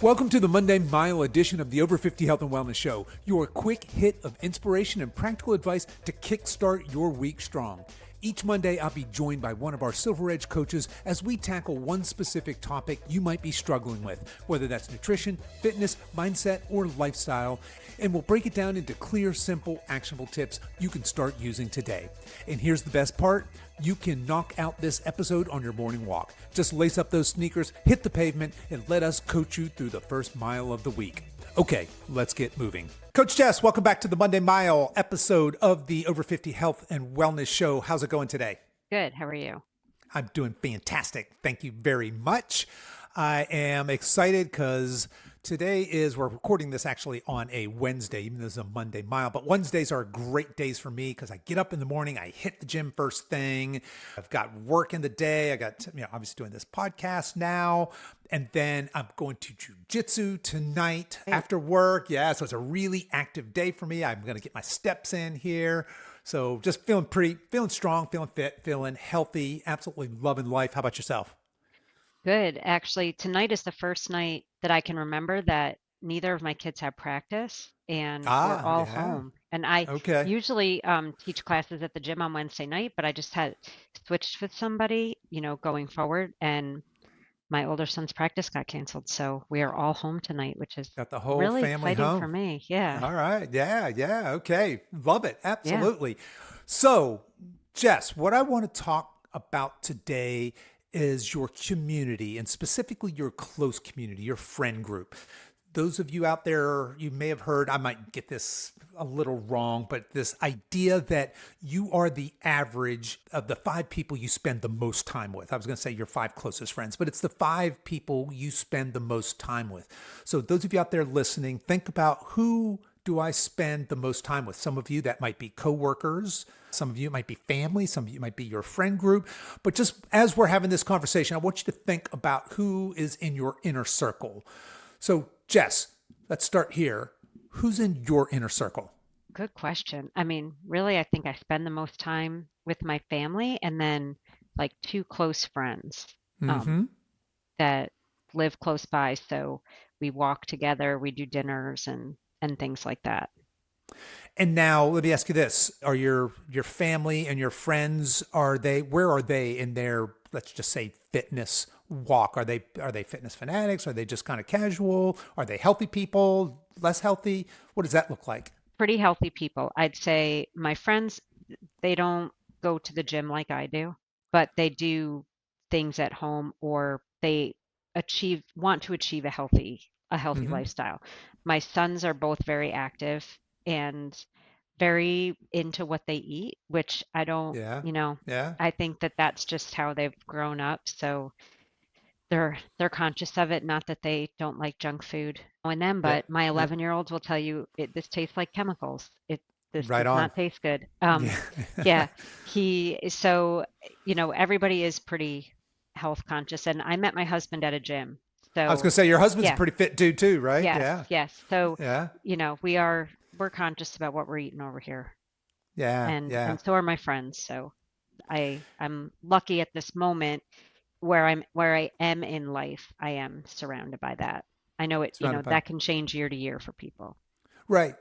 Welcome to the Monday Mile edition of the Over 50 Health and Wellness Show, your quick hit of inspiration and practical advice to kickstart your week strong. Each Monday, I'll be joined by one of our Silver Edge coaches as we tackle one specific topic you might be struggling with, whether that's nutrition, fitness, mindset, or lifestyle. And we'll break it down into clear, simple, actionable tips you can start using today. And here's the best part. You can knock out this episode on your morning walk. Just lace up those sneakers, hit the pavement, and let us coach you through the first mile of the week. Okay, let's get moving. Coach Jess, welcome back to the Monday Mile episode of the Over 50 Health and Wellness Show. How's it going today? Good. How are you? I'm doing fantastic. Thank you very much. I am excited because we're recording this actually on a Wednesday, even though this is a Monday Mile, but Wednesdays are great days for me because I get up in the morning, I hit the gym first thing. I've got work in the day. I got, obviously doing this podcast now, and then I'm going to jujitsu tonight after work. Yeah. So it's a really active day for me. I'm going to get my steps in here. So just feeling strong, feeling fit, feeling healthy, absolutely loving life. How about yourself? Good. Actually, tonight is the first night that I can remember that neither of my kids have practice and we're all home. And I usually teach classes at the gym on Wednesday night, but I just had switched with somebody, going forward, and my older son's practice got canceled. So we are all home tonight, which is got the whole really family exciting home for me. Yeah. All right. Yeah. Okay. Love it. Absolutely. Yeah. So, Jess, what I want to talk about today is your community, and specifically your close community, your friend group. Those of you out there, you may have heard, I might get this a little wrong, but this idea that you are the average of the 5 people you spend the most time with. I was going to say your 5 closest friends, but it's the 5 people you spend the most time with. So those of you out there listening, think about, who do I spend the most time with? Some of you, that might be coworkers. Some of you, it might be family. Some of you might be your friend group. But just as we're having this conversation, I want you to think about who is in your inner circle. So, Jess, let's start here. Who's in your inner circle? Good question. I mean, really, I think I spend the most time with my family and then like 2 close friends that live close by. So we walk together, we do dinners and things like that. And now let me ask you this. Are your family and your friends, where are they in their, let's just say, fitness walk? Are they fitness fanatics? Are they just kind of casual? Are they healthy people, less healthy? What does that look like? Pretty healthy people. I'd say my friends, they don't go to the gym like I do, but they do things at home, or they want to achieve a healthy lifestyle. My sons are both very active and very into what they eat, which I don't, I think that that's just how they've grown up. So they're conscious of it. Not that they don't like junk food in them, but my 11-year-olds will tell you, this tastes like chemicals. This does not taste good. So, everybody is pretty health conscious. And I met my husband at a gym. So I was going to say, your husband's a pretty fit dude too, right? Yes. So, we're conscious about what we're eating over here. And so are my friends. So I'm lucky at this moment where I am in life. I am surrounded by that. I know that can change year to year for people. Right.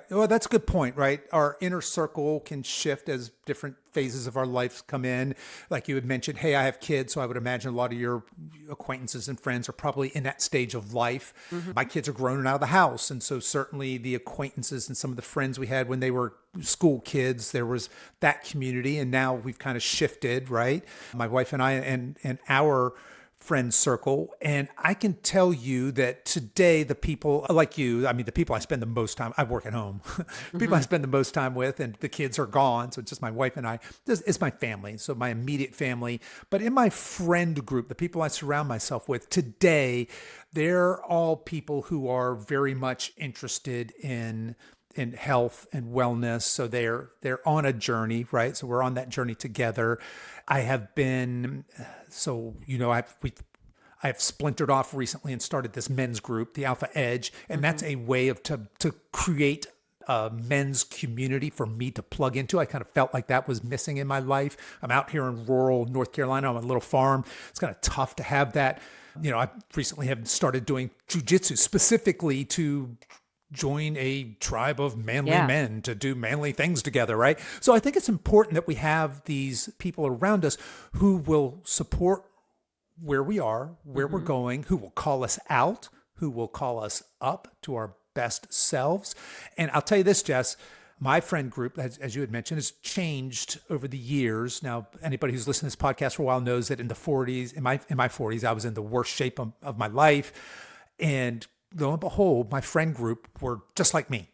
Well, that's a good point, right? Our inner circle can shift as different phases of our lives come in. Like you had mentioned, hey, I have kids, so I would imagine a lot of your acquaintances and friends are probably in that stage of life. My kids are grown and out of the house, and so certainly the acquaintances and some of the friends we had when they were school kids, there was that community, and now we've kind of shifted, right? My wife and I and our friend circle. And I can tell you that today, the people like you, the people I spend the most time, I work at home, people I spend the most time with, and the kids are gone. So it's just my wife and I, it's my family. So my immediate family, but in my friend group, the people I surround myself with today, they're all people who are very much interested in health and wellness. So they're on a journey, right? So we're on that journey together. I have been, I've splintered off recently and started this men's group, the Alpha Edge, and that's a way to create a men's community for me to plug into. I kind of felt like that was missing in my life. I'm out here in rural North Carolina on a little farm. It's kind of tough to have that. I recently have started doing jujitsu specifically to join a tribe of manly Yeah. men to do manly things together, right? So I think it's important that we have these people around us who will support where we are, where we're Hmm. going, who will call us out, who will call us up to our best selves. And I'll tell you this, Jess, my friend group, as you had mentioned, has changed over the years. Now, anybody who's listened to this podcast for a while knows that in the 40s, in my 40s, I was in the worst shape of my life. And lo and behold, my friend group were just like me.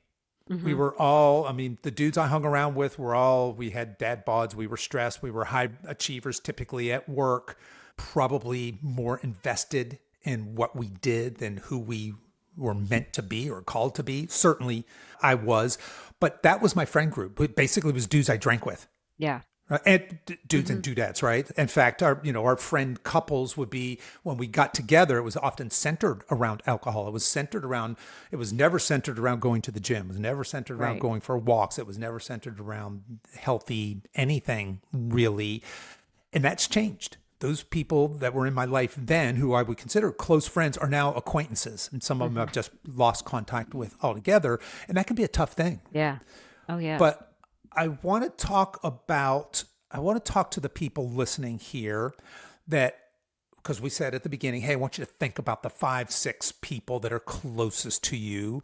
We Hmm. were all, I mean, the dudes I hung around with were all, we had dad bods, we were stressed, we were high achievers typically at work, probably more invested in what we did than who we were meant to be or called to be. Certainly I was, but that was my friend group. It basically was dudes I drank with. Yeah. And dudes Hmm. and dudettes, right? In fact, our friend couples would be, when we got together, it was often centered around alcohol. It was never centered around going to the gym. It was never centered around Right. going for walks. It was never centered around healthy anything really. And that's changed. Those people that were in my life then, who I would consider close friends, are now acquaintances. And some of them Hmm. I've just lost contact with altogether. And that can be a tough thing. Yeah. Oh, yeah. But I want to talk to the people listening here that, because we said at the beginning, hey, I want you to think about the 5, 6 people that are closest to you.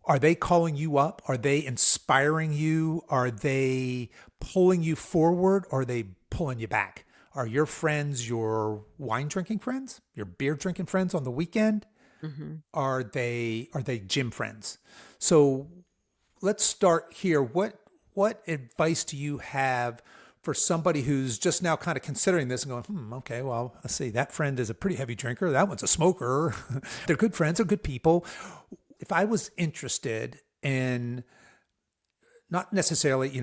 Are they calling you up? Are they inspiring you? Are they pulling you forward? Or are they pulling you back? Are your friends your wine drinking friends? Your beer drinking friends on the weekend? Hmm. Are they gym friends? So let's start here. What advice do you have for somebody who's just now kind of considering this and going, okay, well, let's see, that friend is a pretty heavy drinker. That one's a smoker. They're good friends. They're good people. If I was interested in, not necessarily,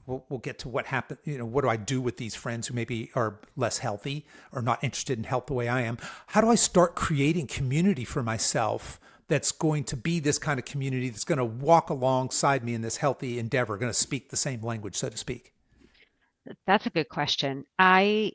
we'll get to what happened, what do I do with these friends who maybe are less healthy or not interested in health the way I am? How do I start creating community for myself that's going to be this kind of community that's going to walk alongside me in this healthy endeavor, going to speak the same language, so to speak? That's a good question. I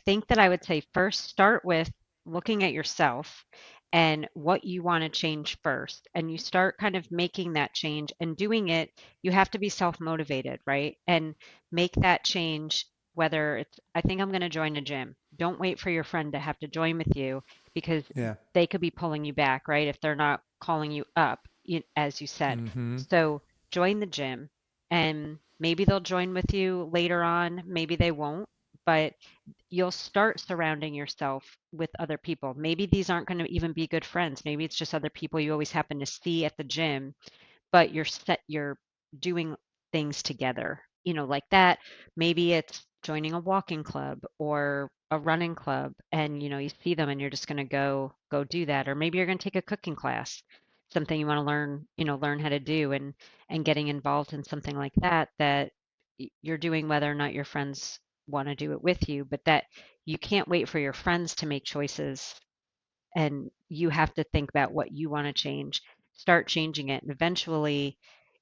think that I would say first start with looking at yourself and what you want to change first. And you start kind of making that change and doing it, you have to be self-motivated, right? And make that change, whether it's, I think I'm going to join a gym. Don't wait for your friend to have to join with you because Yeah. they could be pulling you back, right? If they're not calling you up, as you said. Mm-hmm. So join the gym and maybe they'll join with you later on, maybe they won't, but you'll start surrounding yourself with other people. Maybe these aren't going to even be good friends. Maybe it's just other people you always happen to see at the gym, but you're doing things together, like that. Maybe it's joining a walking club or a running club and you see them and you're just going to go do that, or maybe you're going to take a cooking class, something you want to learn how to do, and getting involved in something like that you're doing whether or not your friends want to do it with you, but that you can't wait for your friends to make choices, and you have to think about what you want to change, start changing it, and eventually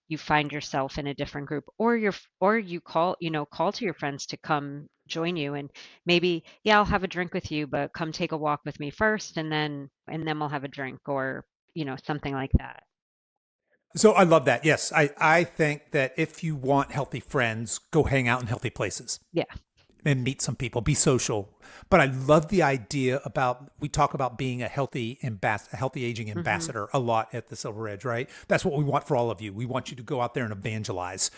you find yourself in a different group, or you call to your friends to come join you, and maybe, yeah, I'll have a drink with you, but come take a walk with me first, and then we'll have a drink, or something like that. So I love that. Yes, I think that if you want healthy friends, go hang out in healthy places Yeah. and meet some people, be social. But I love the idea about, we talk about being a healthy aging Hmm. ambassador a lot at the Silver Edge, right? That's what we want for all of you. We want you to go out there and evangelize.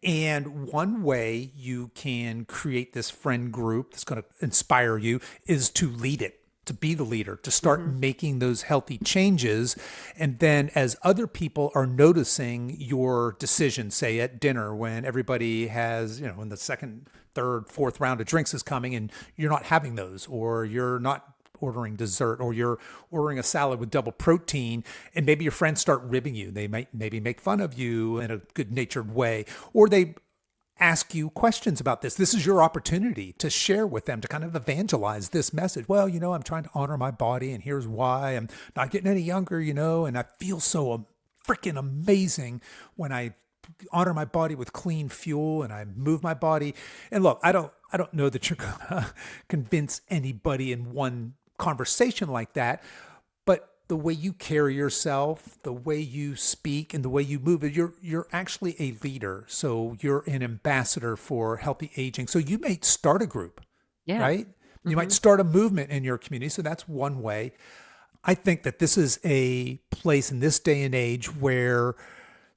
And one way you can create this friend group that's going to inspire you is to lead it, to be the leader, to start Hmm. making those healthy changes. And then as other people are noticing your decisions, say at dinner when everybody has, when the second, third, fourth round of drinks is coming and you're not having those, or you're not ordering dessert, or you're ordering a salad with double protein, and maybe your friends start ribbing you. They might maybe make fun of you in a good natured way, or they ask you questions about this. This is your opportunity to share with them, to kind of evangelize this message. Well, I'm trying to honor my body, and here's why. I'm not getting any younger, and I feel so freaking amazing when I honor my body with clean fuel and I move my body. And look, I don't know that you're going to convince anybody in one conversation like that, but the way you carry yourself, the way you speak, and the way you move, you're actually a leader. So you're an ambassador for healthy aging. So you may start a group, Yeah. right? You might Hmm. start a movement in your community. So that's one way. I think that this is a place in this day and age where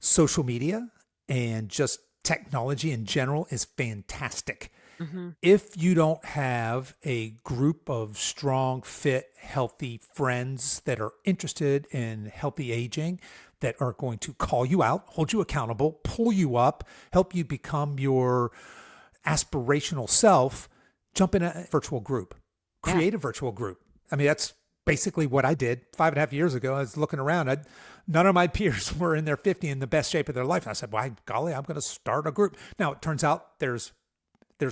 social media and just technology in general is fantastic. Hmm. If you don't have a group of strong, fit, healthy friends that are interested in healthy aging, that are going to call you out, hold you accountable, pull you up, help you become your aspirational self, jump in a virtual group, Yeah. create a virtual group. I mean, that's basically what I did 5.5 years ago. I was looking around. None of my peers were in their 50 in the best shape of their life. And I said, "Why, golly, I'm going to start a group." Now it turns out there's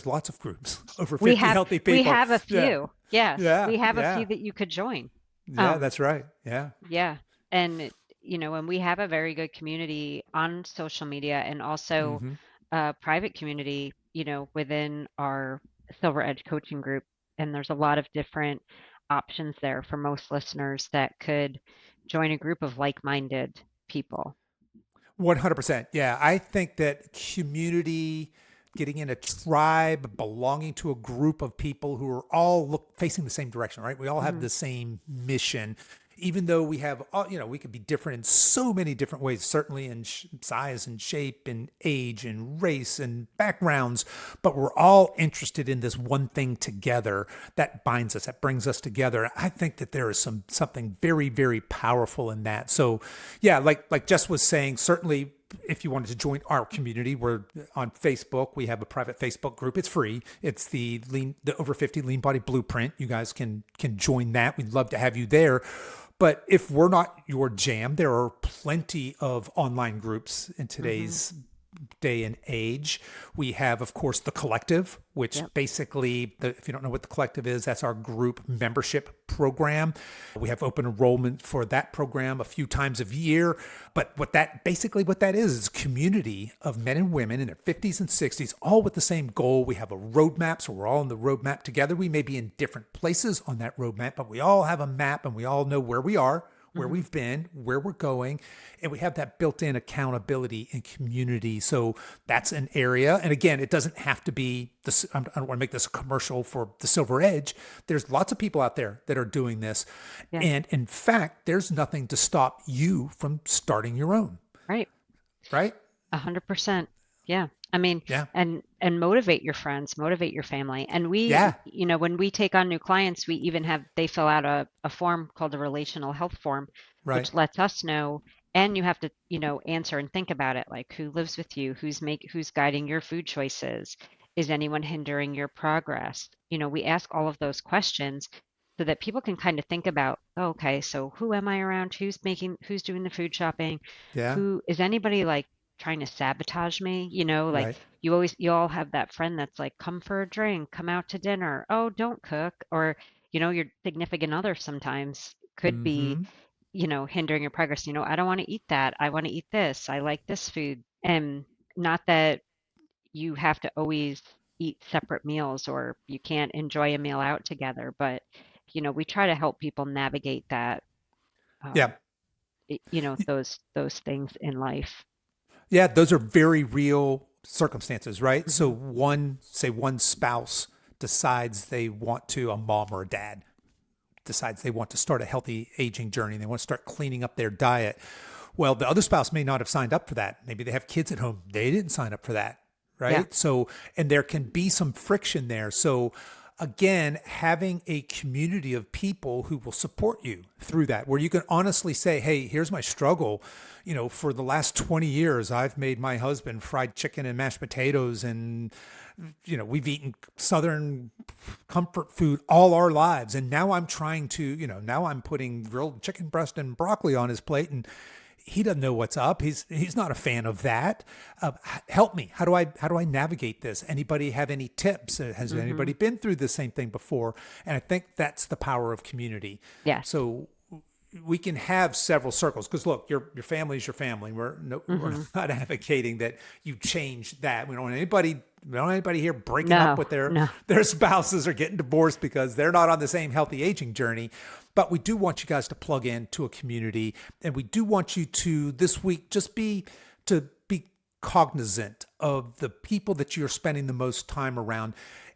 lots of groups over We 50 have healthy we people. have a Yeah, few. Yes, yeah, we have a few yeah, that you could join. yeah. Um, That's right. Yeah. yeah. And and we have a very good community on social media and also Hmm. a private community, within our Silver Edge coaching group. And there's a lot of different options there for most listeners that could join a group of like-minded people. 100%. Yeah. I think that community, getting in a tribe, belonging to a group of people who are all facing the same direction, right? We all have Hmm. the same mission. Even though we have, we could be different in so many different ways, certainly in size and shape and age and race and backgrounds, but we're all interested in this one thing together that binds us, that brings us together. I think that there is something very, very powerful in that. So, yeah, like Jess was saying, certainly if you wanted to join our community, we're on Facebook. We have a private Facebook group. It's free. It's the over 50 lean body blueprint. You guys can join that. We'd love to have you there. But if we're not your jam, there are plenty of online groups in Hmm. today's day and age. We have, of course, the collective, which Yep. basically, if you don't know what the collective is, that's our group membership program. We have open enrollment for that program a few times a year. But what that is community of men and women in their 50s and 60s, all with the same goal. We have a roadmap, so we're all on the roadmap together. We may be in different places on that roadmap, but we all have a map and we all know where we are, where Hmm. we've been, where we're going, and we have that built-in accountability and community. So that's an area. And again, it doesn't have to be this. I don't want to make this a commercial for the Silver Edge. There's lots of people out there that are doing this, Yeah. and in fact, there's nothing to stop you from starting your own. Right. Right? 100%. Yeah. I mean, Yeah. and motivate your friends, motivate your family. And we, Yeah. when we take on new clients, we even have they fill out a form called a relational health form, Right. which lets us know, and you have to, answer and think about it, like who lives with you, who's guiding your food choices, is anyone hindering your progress? We ask all of those questions so that people can kind of think about, oh, okay, so who am I around? Who's doing the food shopping? Yeah. Who is anybody like trying to sabotage me? Like Right. you all have that friend that's like, come for a drink, come out to dinner. Oh, don't cook. Or, your significant other sometimes could be, Mm-hmm. hindering your progress. I don't want to eat that. I want to eat this. I like this food. And not that you have to always eat separate meals or you can't enjoy a meal out together, but, we try to help people navigate that, Yeah. um, those things in life. Yeah. Those are very real circumstances, right? So Hmm. one spouse decides they want to, a mom or a dad decides they want to start a healthy aging journey. They want to start cleaning up their diet. Well, the other spouse may not have signed up for that. Maybe they have kids at home. They didn't sign up for that. Yeah. Right. So, and there can be some friction there. So, again, having a community of people who will support you through that, where you can honestly say, hey, here's my struggle. For the last 20 years, I've made my husband fried chicken and mashed potatoes. And, we've eaten Southern comfort food all our lives. And now I'm trying to, now I'm putting grilled chicken breast and broccoli on his plate. And he doesn't know what's up. He's not a fan of that. Help me. How do I navigate this? Anybody have any tips? Has Hmm. anybody been through the same thing before? And I think that's the power of community. Yes. So we can have several circles because look, your family is your family. We're Hmm. not advocating that you change that. We don't want anybody here breaking up No, with their no. their spouses or getting divorced because they're not on the same healthy aging journey. But we do want you guys to plug into a community, and we do want you to this week just be cognizant of the people that you're spending the most time around.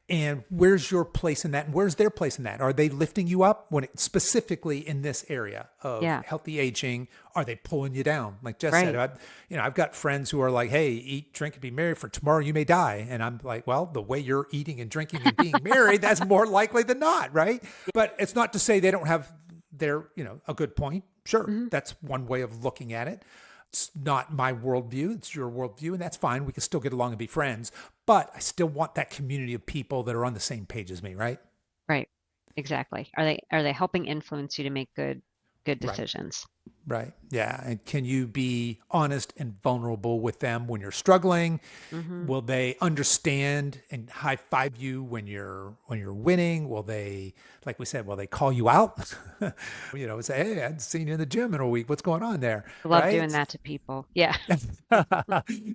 And where's your place in that? And where's their place in that? Are they lifting you up specifically in this area of Yeah, healthy aging? Are they pulling you down? Like Jess said, right. I've got friends who are like, hey, eat, drink, and be merry, for tomorrow you may die. And I'm like, well, the way you're eating and drinking and being married, that's more likely than not, right? But it's not to say they don't have a good point. Sure, Hmm. that's one way of looking at it. It's not my worldview, it's your worldview, and that's fine. We can still get along and be friends, but I still want that community of people that are on the same page as me, right? Right. Exactly. Are they helping influence you to make good Right. decisions? Right. Yeah. And can you be honest and vulnerable with them when you're struggling? Hmm. Will they understand and high five you when you're winning? Will they, like we said, will they call you out? Say, hey, I hadn't seen you in the gym in a week. What's going on there? I love doing Right? that to people. Yeah.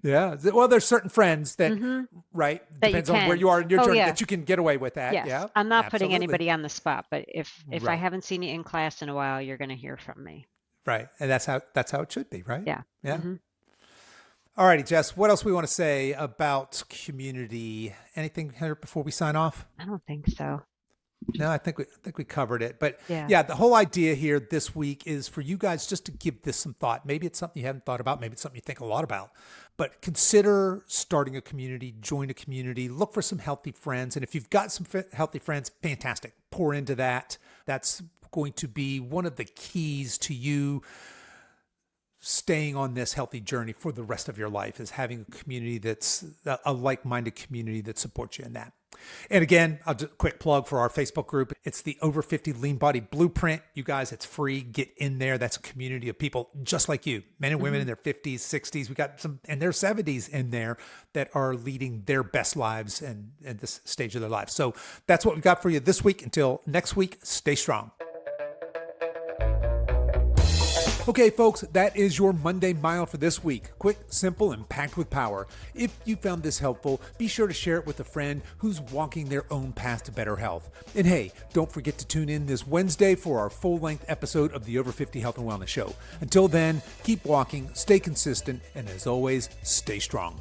Yeah. Well, there's certain friends that, Hmm. right, That you depends on where can. you are in your Oh journey yeah. that you can get away with that. Yes. Yeah, I'm not putting absolutely. anybody on the spot, but if I Right. haven't seen you in class in a while, you're going to hear from me. Right. And that's how it should be, right? Yeah. Yeah. Hmm. All righty, Jess, what else we want to say about community? Anything here before we sign off? I don't think so. No, I think we covered it. But Yeah. yeah, the whole idea here this week is for you guys just to give this some thought. Maybe it's something you haven't thought about, maybe it's something you think a lot about. But consider starting a community, join a community, look for some healthy friends. And if you've got some healthy friends, fantastic. Pour into that. That's going to be one of the keys to you staying on this healthy journey for the rest of your life, is having a community that's a like-minded community that supports you in that. And again, I'll just quick plug for our Facebook group. It's the Over 50 Lean Body Blueprint. You guys, it's free. Get in there. That's a community of people just like you, men and women Hmm. in their 50s, 60s. We got some in their 70s in there that are leading their best lives and at this stage of their life. So that's what we've got for you this week. Until next week, stay strong. Okay, folks, that is your Monday Mile for this week. Quick, simple, and packed with power. If you found this helpful, be sure to share it with a friend who's walking their own path to better health. And hey, don't forget to tune in this Wednesday for our full-length episode of the Over 50 Health and Wellness Show. Until then, keep walking, stay consistent, and as always, stay strong.